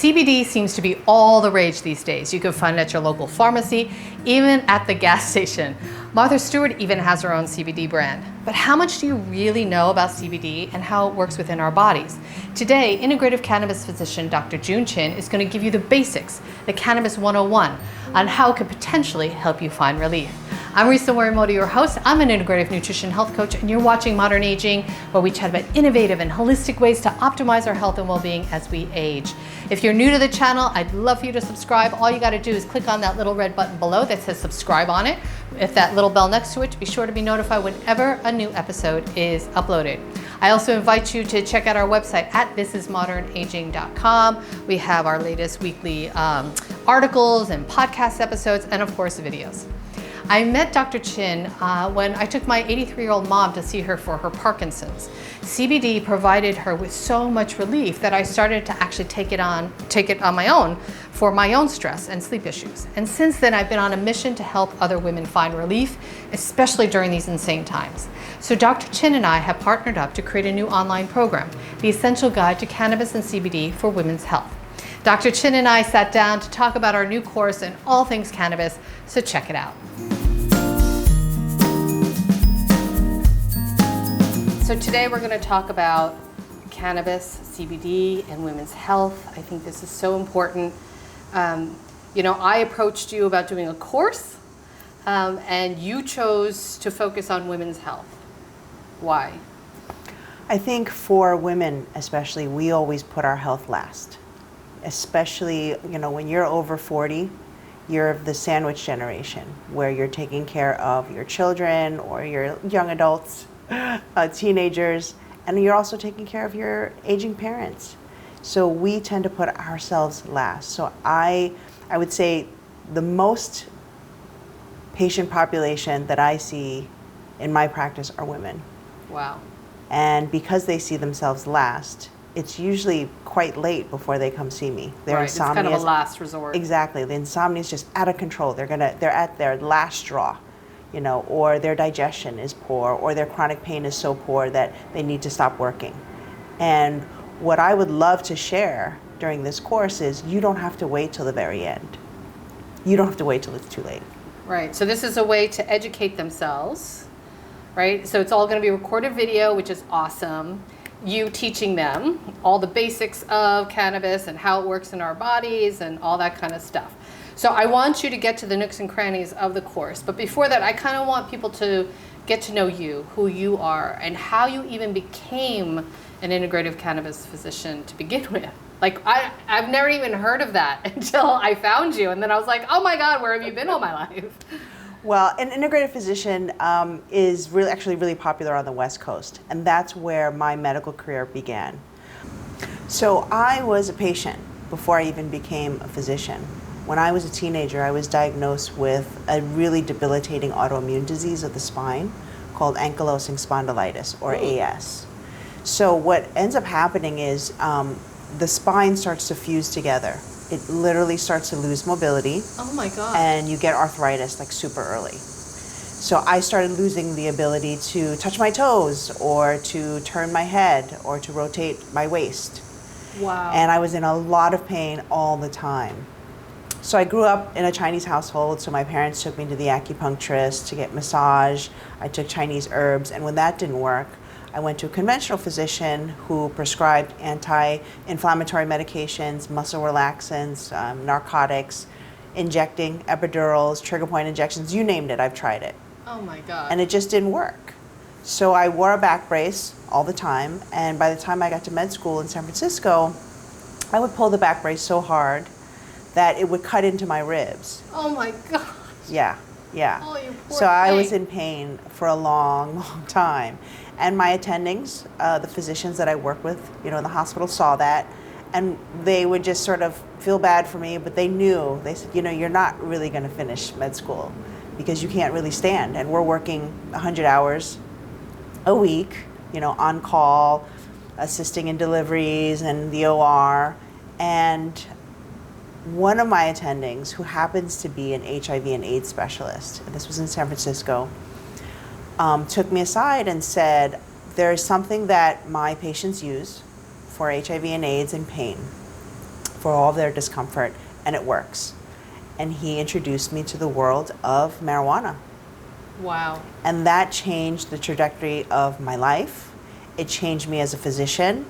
CBD seems to be all the rage these days. You can find it at your local pharmacy, even at the gas station. Martha Stewart even has her own CBD brand. But how much do you really know about CBD and how it works within our bodies? Today, integrative cannabis physician Dr. June Chin is going to give you the basics, the Cannabis 101, on how it could potentially help you find relief. I'm Risa Morimoto, your host. I'm an integrative nutrition health coach, and you're watching Modern Aging, where we chat about innovative and holistic ways to optimize our health and well-being as we age. If you're new to the channel, I'd love for you to subscribe. All you got to do is click on that little red button below that says subscribe on it. With that little bell next to it, to be sure to be notified whenever a new episode is uploaded. I also invite you to check out our website at thisismodernaging.com. We have our latest weekly articles and podcast episodes, and of course, videos. I met Dr. Chin when I took my 83-year-old mom to see her for her Parkinsons. CBD provided her with so much relief that I started to actually take it on my own for my own stress and sleep issues. And since then, I've been on a mission to help other women find relief, especially during these insane times. So Dr. Chin and I have partnered up to create a new online program, The Essential Guide to Cannabis and CBD for Women's Health. Dr. Chin and I sat down to talk about our new course and all things cannabis, so check it out. So today we're going to talk about cannabis, CBD, and women's health. I think this is so important. I approached you about doing a course, and you chose to focus on women's health. Why? I think for women especially, we always put our health last. Especially, when you're over 40, you're the sandwich generation, where you're taking care of your children or your young adults, teenagers, and you're also taking care of your aging parents. So we tend to put ourselves last. So I would say the most patient population that I see in my practice are women. Wow. And because they see themselves last, it's usually quite late before they come see me. Their insomnia it's kind of a last resort. Exactly. The insomnia is just out of control. They're at their last straw. Or their digestion is poor, or their chronic pain is so poor that they need to stop working. And what I would love to share during this course is you don't have to wait till the very end. You don't have to wait till it's too late. Right, so this is a way to educate themselves, right? So it's all going to be recorded video, which is awesome. You teaching them all the basics of cannabis and how it works in our bodies and all that kind of stuff. So I want you to get to the nooks and crannies of the course. But before that, I kind of want people to get to know you, who you are, and how you even became an integrative cannabis physician to begin with. Like, I've never even heard of that until I found you. And then I was like, oh my God, where have you been all my life? Well, an integrative physician is really popular on the West Coast. And that's where my medical career began. So I was a patient before I even became a physician. When I was a teenager, I was diagnosed with a really debilitating autoimmune disease of the spine called ankylosing spondylitis, or AS. So what ends up happening is the spine starts to fuse together. It literally starts to lose mobility. Oh my God. And you get arthritis like super early. So I started losing the ability to touch my toes, or to turn my head, or to rotate my waist. Wow. And I was in a lot of pain all the time. So I grew up in a Chinese household, so my parents took me to the acupuncturist to get massage. I took Chinese herbs, and when that didn't work, I went to a conventional physician who prescribed anti-inflammatory medications, muscle relaxants, narcotics, injecting epidurals, trigger point injections, you named it, I've tried it. Oh my God. And it just didn't work. So I wore a back brace all the time, and by the time I got to med school in San Francisco, I would pull the back brace so hard that it would cut into my ribs. Oh my God. Yeah. Oh, you poor So I thing. was in pain for a long, long time. And my attendings, the physicians that I work with, in the hospital saw that, and they would just sort of feel bad for me, but they knew, they said, you're not really gonna finish med school because you can't really stand. And we're working 100 hours a week, on call, assisting in deliveries and the OR. And one of my attendings, who happens to be an HIV and AIDS specialist, and this was in San Francisco, took me aside and said, there is something that my patients use for HIV and AIDS and pain for all their discomfort, and it works. And he introduced me to the world of marijuana. Wow. And that changed the trajectory of my life. It changed me as a physician.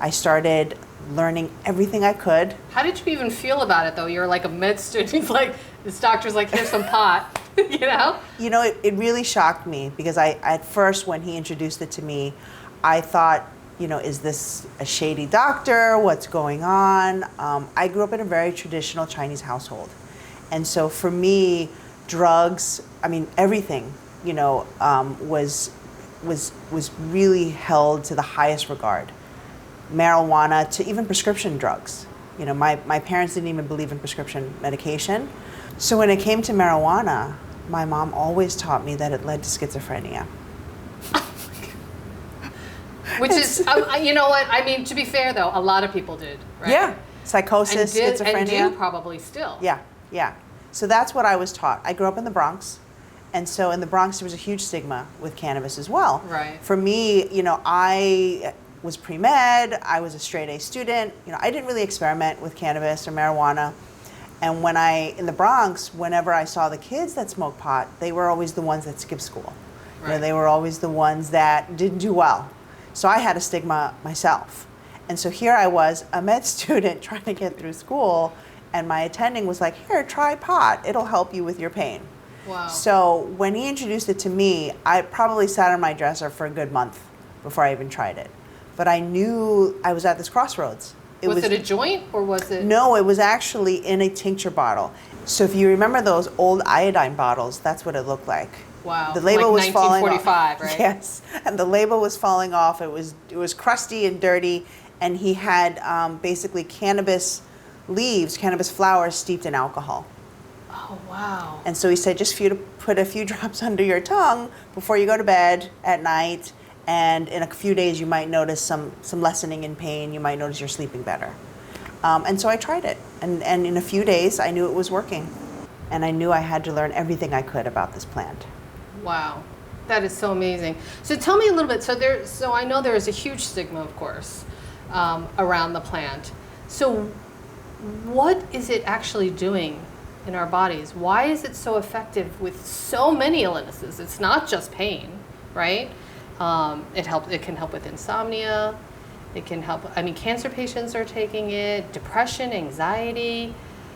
I started learning everything I could. How did you even feel about it, though? You're like a med student. Like, this doctor's like, here's some pot, you know? You know, it really shocked me because at first, when he introduced it to me, I thought, you know, is this a shady doctor? What's going on? I grew up in a very traditional Chinese household. And so for me, drugs, I mean, everything, you know, was really held to the highest regard. Marijuana to even prescription drugs. You know, my parents didn't even believe in prescription medication. So when it came to marijuana, my mom always taught me that it led to schizophrenia. Which is, you know what, I mean, to be fair though, a lot of people did, right? Yeah, psychosis, schizophrenia. And do probably still. Yeah. So that's what I was taught. I grew up in the Bronx. And so in the Bronx, there was a huge stigma with cannabis as well. Right. For me, you know, I was pre-med, I was a straight A student. You know, I didn't really experiment with cannabis or marijuana. And in the Bronx, whenever I saw the kids that smoked pot, they were always the ones that skipped school. Right. You know, they were always the ones that didn't do well. So I had a stigma myself. And so here I was, a med student trying to get through school, and my attending was like, here, try pot. It'll help you with your pain. Wow. So when he introduced it to me, I probably sat on my dresser for a good month before I even tried it. But I knew I was at this crossroads. Was it a joint or was it? No, it was actually in a tincture bottle. So if you remember those old iodine bottles, that's what it looked like. Wow. The label like was falling off. 1945, right? Yes, and the label was falling off. It was crusty and dirty, and he had basically cannabis leaves, cannabis flowers steeped in alcohol. Oh, wow. And so he said, just for you to put a few drops under your tongue before you go to bed at night, and in a few days you might notice some lessening in pain. You might notice you're sleeping better. And so I tried it, and in a few days I knew it was working, and I knew I had to learn everything I could about this plant. Wow, that is so amazing. So tell me a little bit. So I know there is a huge stigma, of course, around the plant. So what is it actually doing in our bodies? Why is it so effective with so many illnesses? It's not just pain, right? It can help with insomnia. It can help. I mean, cancer patients are taking it. Depression, anxiety.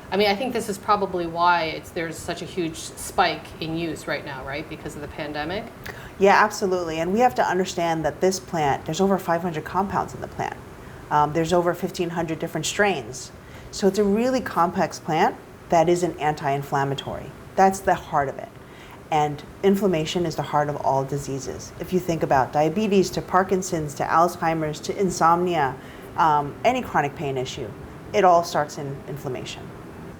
I mean, I think this is probably why there's such a huge spike in use right now, right? Because of the pandemic. Yeah, absolutely. And we have to understand that this plant, there's over 500 compounds in the plant. There's over 1,500 different strains. So it's a really complex plant that is an anti-inflammatory. That's the heart of it. And inflammation is the heart of all diseases. If you think about diabetes to Parkinsons to Alzheimer's to insomnia, any chronic pain issue, it all starts in inflammation.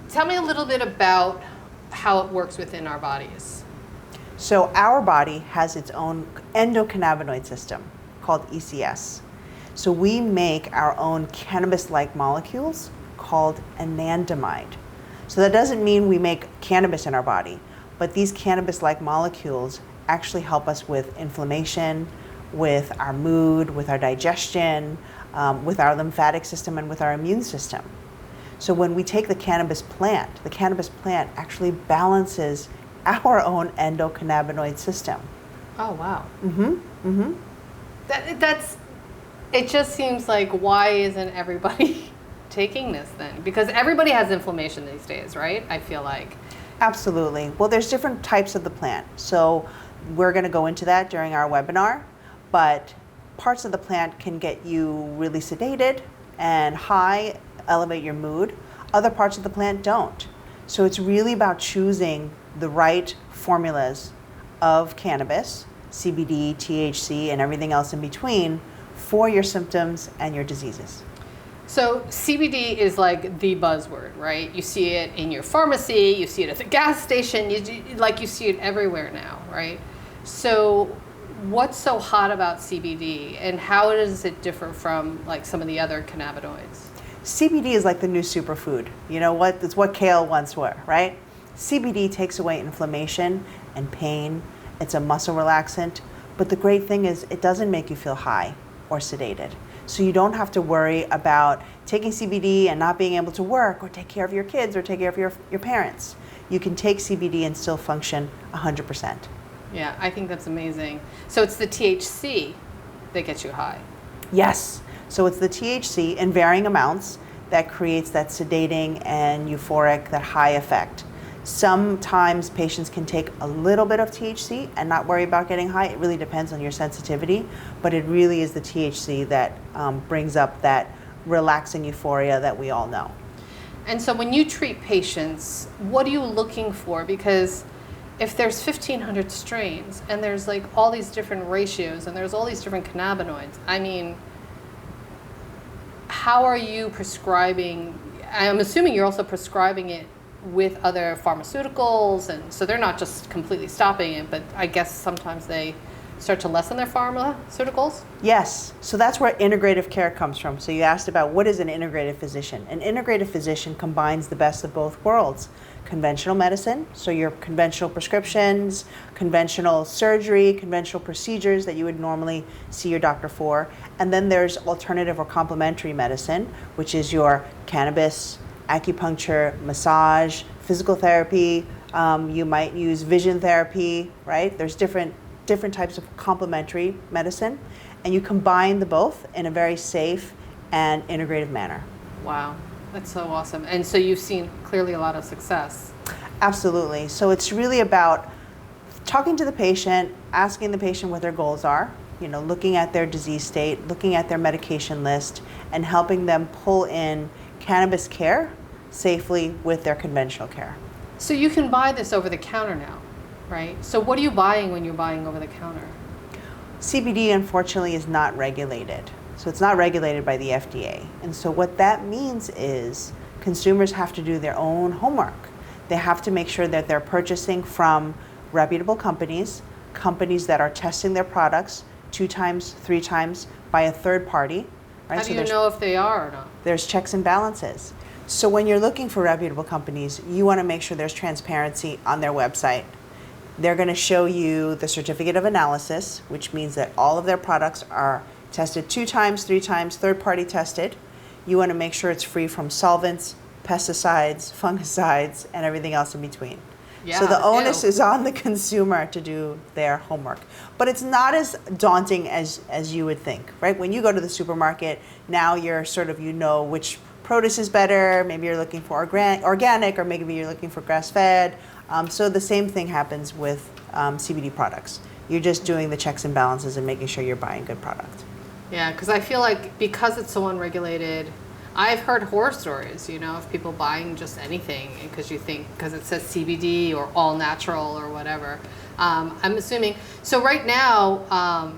Tell me a little bit about how it works within our bodies. So our body has its own endocannabinoid system called ECS. So we make our own cannabis-like molecules called anandamide. So that doesn't mean we make cannabis in our body, but these cannabis-like molecules actually help us with inflammation, with our mood, with our digestion, with our lymphatic system, and with our immune system. So when we take the cannabis plant actually balances our own endocannabinoid system. Oh, wow. Mm-hmm. It just seems like, why isn't everybody taking this then? Because everybody has inflammation these days, right? I feel like. Absolutely. Well, there's different types of the plant. So we're going to go into that during our webinar, but parts of the plant can get you really sedated and high, elevate your mood. Other parts of the plant don't. So it's really about choosing the right formulas of cannabis, CBD, THC, and everything else in between for your symptoms and your diseases. So CBD is like the buzzword, right? You see it in your pharmacy, you see it at the gas station, you see it everywhere now, right? So what's so hot about CBD, and how does it differ from like some of the other cannabinoids? CBD is like the new superfood. You know what? It's what kale once were, right? CBD takes away inflammation and pain. It's a muscle relaxant. But the great thing is it doesn't make you feel high or sedated. So you don't have to worry about taking CBD and not being able to work or take care of your kids or take care of your parents. You can take CBD and still function 100%. Yeah, I think that's amazing. So it's the THC that gets you high. Yes. So it's the THC in varying amounts that creates that sedating and euphoric, that high effect. Sometimes patients can take a little bit of THC and not worry about getting high. It really depends on your sensitivity, but it really is the THC that brings up that relaxing euphoria that we all know. And so when you treat patients, what are you looking for? Because if there's 1,500 strains and there's like all these different ratios and there's all these different cannabinoids, I mean, how are you prescribing? I'm assuming you're also prescribing it with other pharmaceuticals, and so they're not just completely stopping it, but I guess sometimes they start to lessen their pharmaceuticals? Yes, so that's where integrative care comes from. So you asked about what is an integrative physician. An integrative physician combines the best of both worlds. Conventional medicine, so your conventional prescriptions, conventional surgery, conventional procedures that you would normally see your doctor for. And then there's alternative or complementary medicine, which is your cannabis, acupuncture, massage, physical therapy. You might use vision therapy, right? There's different types of complementary medicine, and you combine the both in a very safe and integrative manner. Wow, that's so awesome. And so you've seen clearly a lot of success. Absolutely. So it's really about talking to the patient, asking the patient what their goals are, looking at their disease state, looking at their medication list, and helping them pull in cannabis care safely with their conventional care. So you can buy this over the counter now, right? So what are you buying when you're buying over the counter? CBD, unfortunately, is not regulated. So it's not regulated by the FDA. And so what that means is consumers have to do their own homework. They have to make sure that they're purchasing from reputable companies that are testing their products 2 times, 3 times by a third party. Right? How do you know if they are or not? There's checks and balances. So when you're looking for reputable companies, you want to make sure there's transparency on their website. They're going to show you the certificate of analysis, which means that all of their products are tested 2 times, 3 times, third-party tested. You want to make sure it's free from solvents, pesticides, fungicides, and everything else in between. Yeah, so the onus is on the consumer to do their homework. But it's not as daunting as you would think, right? When you go to the supermarket, now you're which produce is better. Maybe you're looking for organic, or maybe you're looking for grass-fed. So the same thing happens with CBD products. You're just doing the checks and balances and making sure you're buying good product. Yeah, because I feel like because it's so unregulated, I've heard horror stories, of people buying just anything because it says CBD or all natural or whatever. I'm assuming. So right now,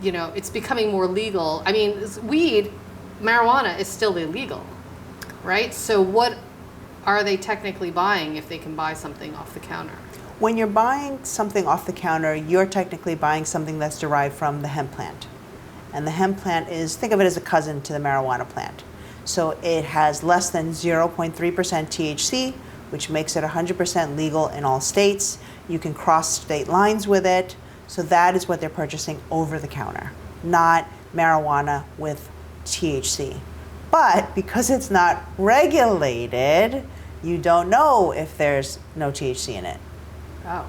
it's becoming more legal. I mean, marijuana is still illegal, right? So what are they technically buying if they can buy something off the counter? When you're buying something off the counter, you're technically buying something that's derived from the hemp plant. And the hemp plant think of it as a cousin to the marijuana plant. So it has less than 0.3% THC, which makes it 100% legal in all states. You can cross state lines with it. So that is what they're purchasing over the counter, not marijuana with THC. But because it's not regulated, you don't know if there's no THC in it. Oh.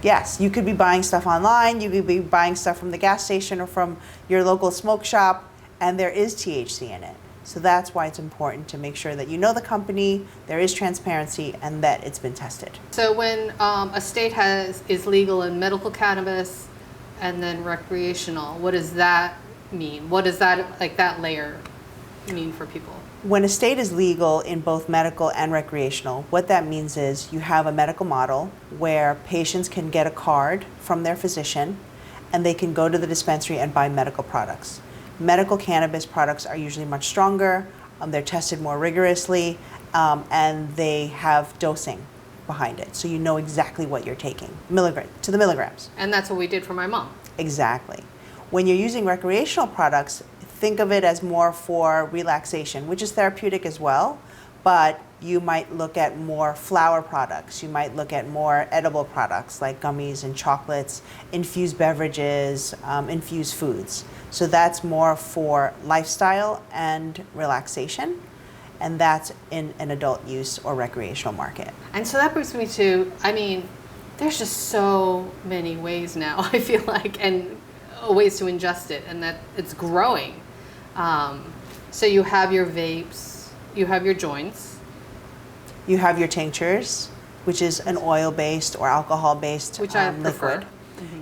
Yes, you could be buying stuff online, you could be buying stuff from the gas station or from your local smoke shop, and there is THC in it. So that's why it's important to make sure that you know the company, there is transparency, and that it's been tested. So when a state is legal in medical cannabis and then recreational, what does that mean? What does that layer mean for people? When a state is legal in both medical and recreational, what that means is you have a medical model where patients can get a card from their physician and they can go to the dispensary and buy medical products. Medical cannabis products are usually much stronger, they're tested more rigorously, and they have dosing behind it. So you know exactly what you're taking, to the milligrams. And that's what we did for my mom. Exactly. When you're using recreational products, think of it as more for relaxation, which is therapeutic as well, but you might look at more flower products. You might look at more edible products like gummies and chocolates, infused beverages, infused foods. So that's more for lifestyle and relaxation, and that's in an adult use or recreational market. And so that brings me to, I mean, there's just so many ways now, I feel like, and ways to ingest it, and that it's growing. So you have your vapes, you have your joints. You have your tinctures, which is an oil-based or alcohol-based Which I prefer. liquid.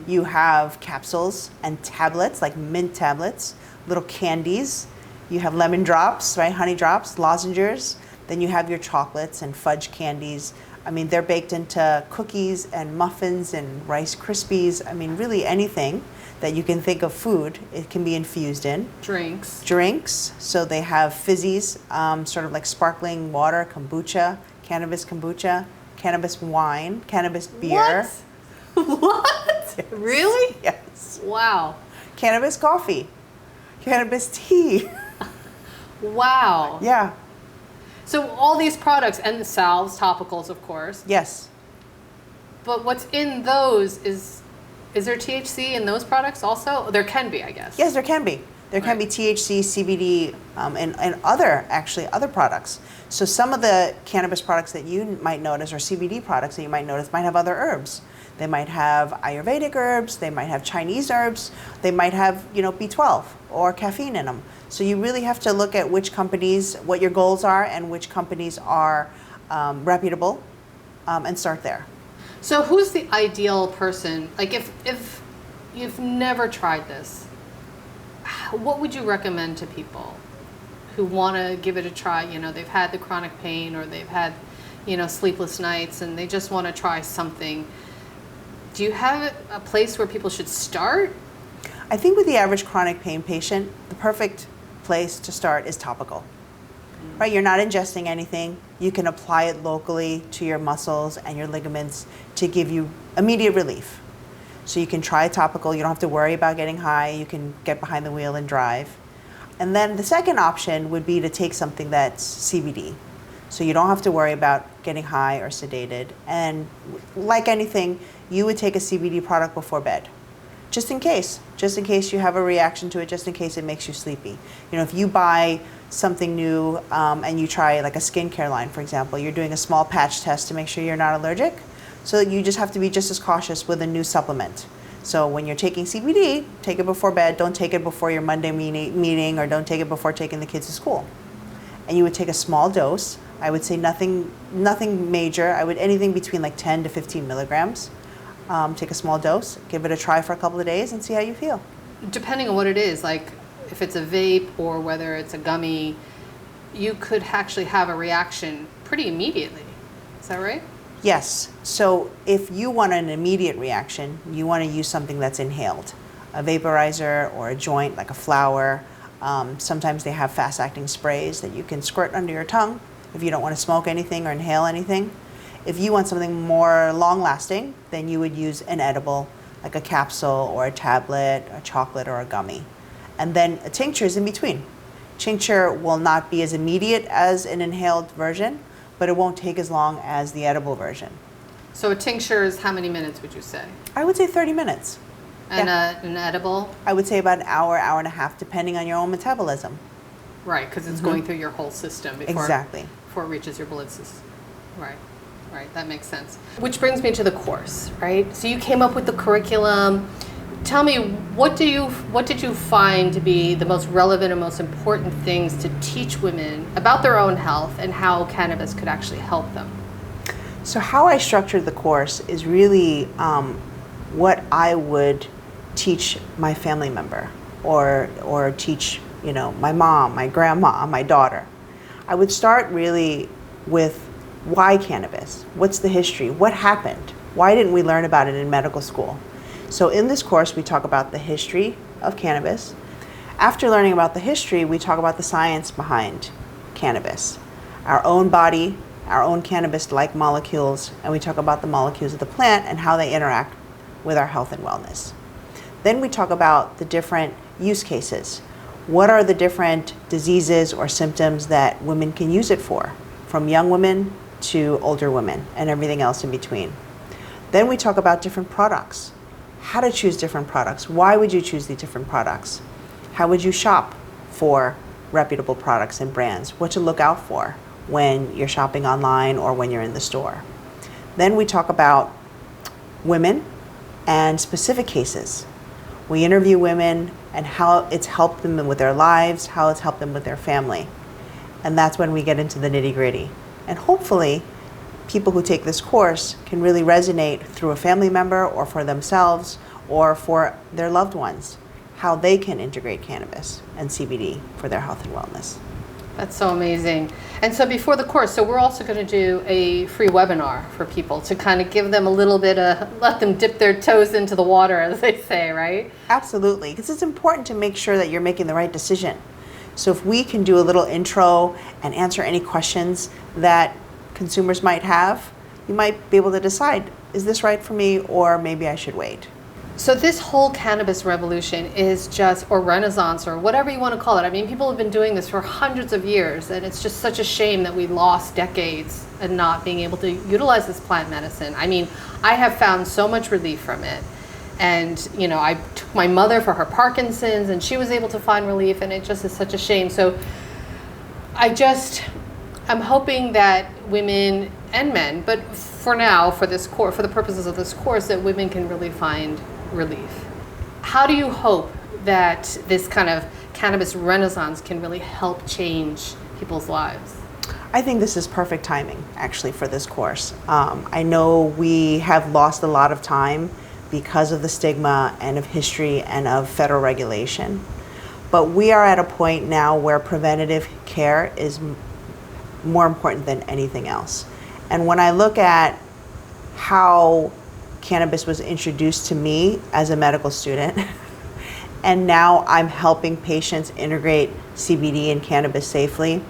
You have capsules and tablets, like mint tablets, little candies. You have lemon drops, right? Honey drops, lozenges. Then you have your chocolates and fudge candies. I mean, they're baked into cookies and muffins and Rice Krispies. I mean, really anything that you can think of food, it can be infused in. Drinks. So they have fizzies, sort of like sparkling water, kombucha, cannabis wine, cannabis beer. What? Yes. Really? Yes. Wow. Cannabis coffee, cannabis tea. Wow. Yeah. So all these products, and the salves, topicals, of course. Yes. But what's in those is there THC in those products also? There can be, I guess. Yes, there can be. There can be THC, CBD, and other products. So some of the cannabis products that you might notice, or CBD products that you might notice, might have other herbs. They might have Ayurvedic herbs. They might have Chinese herbs. They might have, B12 or caffeine in them. So you really have to look at which companies, what your goals are, and which companies are reputable, and start there. So who's the ideal person? Like if you've never tried this, what would you recommend to people who want to give it a try? They've had the chronic pain, or they've had, sleepless nights, and they just want to try something. Do you have a place where people should start? I think with the average chronic pain patient, the perfect place to start is topical. Right? You're not ingesting anything. You can apply it locally to your muscles and your ligaments to give you immediate relief. So you can try topical. You don't have to worry about getting high. You can get behind the wheel and drive. And then the second option would be to take something that's CBD. So you don't have to worry about getting high or sedated. And like anything, you would take a CBD product before bed, just in case you have a reaction to it, just in case it makes you sleepy. If you buy something new and you try like a skincare line, for example, you're doing a small patch test to make sure you're not allergic. So you just have to be just as cautious with a new supplement. So when you're taking CBD, take it before bed. Don't take it before your Monday meeting, or don't take it before taking the kids to school. And you would take a small dose. I would say nothing major. Anything between like 10 to 15 milligrams. Take a small dose, give it a try for a couple of days, and see how you feel. Depending on what it is, like if it's a vape or whether it's a gummy, you could actually have a reaction pretty immediately. Is that right? Yes. So if you want an immediate reaction, you want to use something that's inhaled, a vaporizer or a joint like a flower. Sometimes they have fast-acting sprays that you can squirt under your tongue if you don't want to smoke anything or inhale anything. If you want something more long-lasting, then you would use an edible, like a capsule or a tablet, a chocolate or a gummy. And then a tincture is in between. Tincture will not be as immediate as an inhaled version, but it won't take as long as the edible version. So a tincture is how many minutes would you say? I would say 30 minutes. And an edible? I would say about an hour, hour and a half, depending on your own metabolism. Right, because it's going through your whole system before it reaches your blood system. Right, that makes sense. Which brings me to the course, right? So you came up with the curriculum. Tell me, what did you find to be the most relevant and most important things to teach women about their own health and how cannabis could actually help them? So how I structured the course is really what I would teach my family member or teach, my mom, my grandma, my daughter. I would start really with why cannabis? What's the history? What happened? Why didn't we learn about it in medical school? So in this course, we talk about the history of cannabis. After learning about the history, we talk about the science behind cannabis, our own body, our own cannabis-like molecules, and we talk about the molecules of the plant and how they interact with our health and wellness. Then we talk about the different use cases. What are the different diseases or symptoms that women can use it for from young women to older women and everything else in between. Then we talk about different products, how to choose different products. Why would you choose the different products? How would you shop for reputable products and brands? What to look out for when you're shopping online or when you're in the store. Then we talk about women and specific cases. We interview women and how it's helped them with their lives, how it's helped them with their family. And that's when we get into the nitty-gritty. And hopefully, people who take this course can really resonate through a family member or for themselves or for their loved ones, how they can integrate cannabis and CBD for their health and wellness. That's so amazing. And so before the course, so we're also going to do a free webinar for people to kind of give them a little bit of, let them dip their toes into the water, as they say, right? Absolutely, because it's important to make sure that you're making the right decision. So if we can do a little intro and answer any questions that consumers might have, you might be able to decide, is this right for me, or maybe I should wait. So this whole cannabis revolution is just, or renaissance, or whatever you want to call it. I mean, people have been doing this for hundreds of years, and it's just such a shame that we lost decades and not being able to utilize this plant medicine. I mean, I have found so much relief from it. And, you know, I took my mother for her Parkinsons, and she was able to find relief, and it just is such a shame. So I'm hoping that women and men, but for now, for this course, for the purposes of this course, that women can really find relief. How do you hope that this kind of cannabis renaissance can really help change people's lives? I think this is perfect timing, actually, for this course. I know we have lost a lot of time because of the stigma and of history and of federal regulation. But we are at a point now where preventative care is more important than anything else. And when I look at how cannabis was introduced to me as a medical student, and now I'm helping patients integrate CBD and cannabis safely,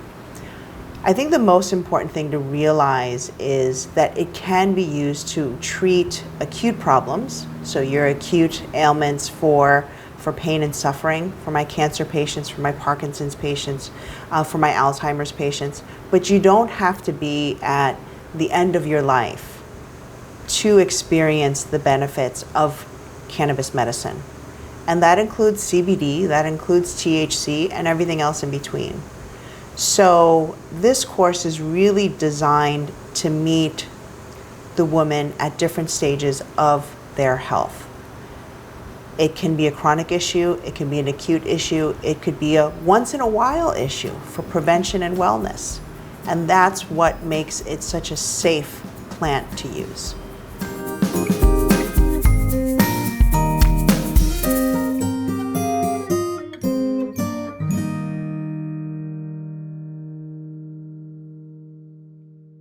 I think the most important thing to realize is that it can be used to treat acute problems, so your acute ailments for pain and suffering, for my cancer patients, for my Parkinson's patients, for my Alzheimer's patients, but you don't have to be at the end of your life to experience the benefits of cannabis medicine. And that includes CBD, that includes THC, and everything else in between. So this course is really designed to meet the woman at different stages of their health. It can be a chronic issue, it can be an acute issue, it could be a once in a while issue for prevention and wellness. And that's what makes it such a safe plant to use.